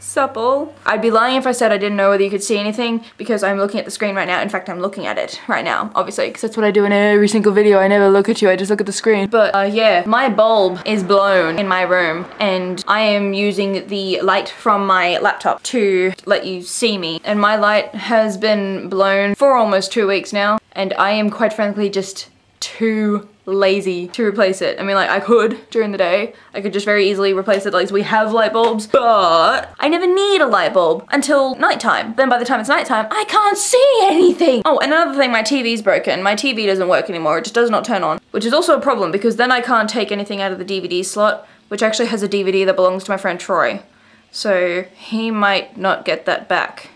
supple. I'd be lying if I said I didn't know whether you could see anything because I'm looking at the screen right now. In fact, I'm looking at it right now, obviously, because that's what I do in every single video. I never look at you, I just look at the screen. But yeah, my bulb is blown in my room and I am using the light from my laptop to let you see me. And my light has been blown for almost 2 weeks now and I am quite frankly just too lazy to replace it. I mean, like, I could during the day. I could just very easily replace it. Like, we have light bulbs, but I never need a light bulb until nighttime. Then by the time it's nighttime, I can't see anything. Oh, and another thing, my TV's broken. My TV doesn't work anymore. It just does not turn on, which is also a problem because then I can't take anything out of the DVD slot, which actually has a DVD that belongs to my friend Troy. So he might not get that back.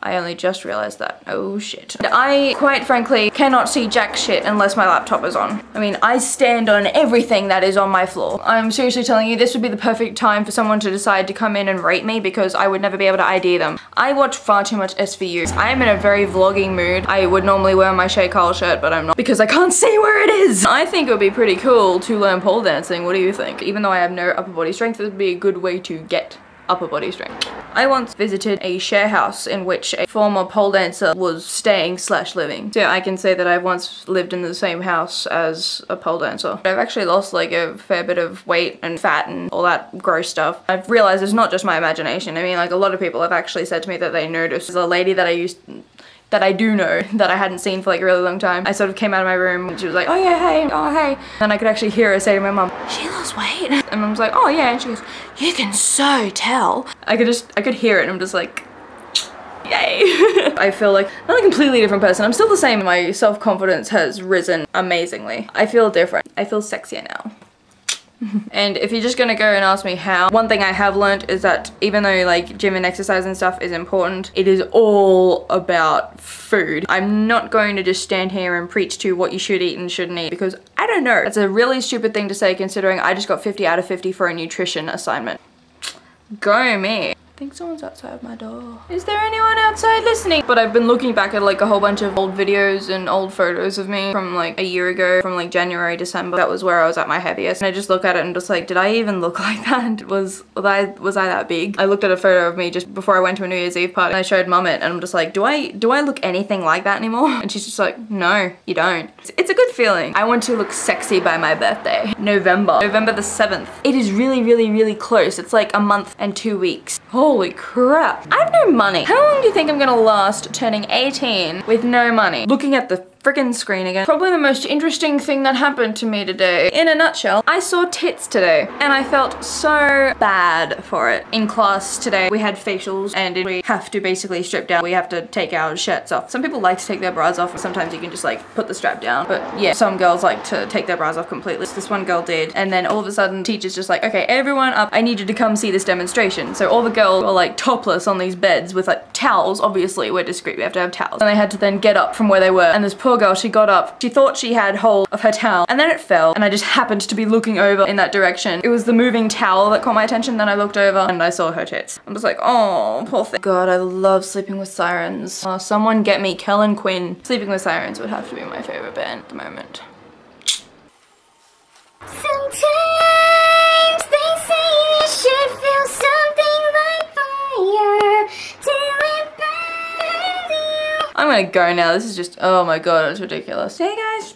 I only just realized that. Oh shit. I, quite frankly, cannot see jack shit unless my laptop is on. I mean, I stand on everything that is on my floor. I'm seriously telling you, this would be the perfect time for someone to decide to come in and rate me because I would never be able to ID them. I watch far too much SVU. I am in a very vlogging mood. I would normally wear my Shay Carl shirt, but I'm not because I can't see where it is. I think it would be pretty cool to learn pole dancing. What do you think? Even though I have no upper body strength, it would be a good way to get upper body strength. I once visited a share house in which a former pole dancer was staying / living. So I can say that I've once lived in the same house as a pole dancer. I've actually lost like a fair bit of weight and fat and all that gross stuff. I've realized it's not just my imagination. I mean, like, a lot of people have actually said to me that they noticed. There's a lady that I do know that I hadn't seen for like a really long time. I sort of came out of my room and she was like, oh yeah, hey, oh hey. And I could actually hear her say to my mum, she lost weight. And I was like, oh yeah. And she goes, you can so tell. I could hear it and I'm just like, yay. I feel like I'm a completely different person. I'm still the same. My self-confidence has risen amazingly. I feel different. I feel sexier now. And if you're just gonna go and ask me how, one thing I have learned is that even though like gym and exercise and stuff is important, it is all about food. I'm not going to just stand here and preach to what you should eat and shouldn't eat because I don't know. It's a really stupid thing to say considering I just got 50 out of 50 for a nutrition assignment. Go me. I think someone's outside my door. Is there anyone outside listening? But I've been looking back at like a whole bunch of old videos and old photos of me from like a year ago, from like January, December. That was where I was at my heaviest. And I just look at it and just like, did I even look like that? Was I that big? I looked at a photo of me just before I went to a New Year's Eve party and I showed mum it and I'm just like, do I look anything like that anymore? And she's just like, no, you don't. It's a good feeling. I want to look sexy by my birthday. November the 7th. It is really, really, really close. It's like a month and 2 weeks. Holy crap. I have no money. How long do you think I'm gonna last turning 18 with no money? Looking at the freaking screen again. Probably the most interesting thing that happened to me today. In a nutshell, I saw tits today and I felt so bad for it. In class today, we had facials and we have to basically strip down. We have to take our shirts off. Some people like to take their bras off. Sometimes you can just like put the strap down. But yeah, some girls like to take their bras off completely. This one girl did. And then all of a sudden, teacher's just like, okay, everyone up. I need you to come see this demonstration. So all the girls were like topless on these beds with like towels. Obviously, we're discreet. We have to have towels. And they had to then get up from where they were. And this poor girl, she got up. She thought she had hold of her towel and then it fell and I just happened to be looking over in that direction. It was the moving towel that caught my attention. Then I looked over and I saw her tits. I'm just like, oh, poor thing. God, I love Sleeping with Sirens. Oh, someone get me Kellen Quinn. Sleeping with Sirens would have to be my favorite band at the moment. Sometimes they say you should feel something like fire till it burns you. I'm gonna go now. This is just, oh my god, it's ridiculous. Hey guys,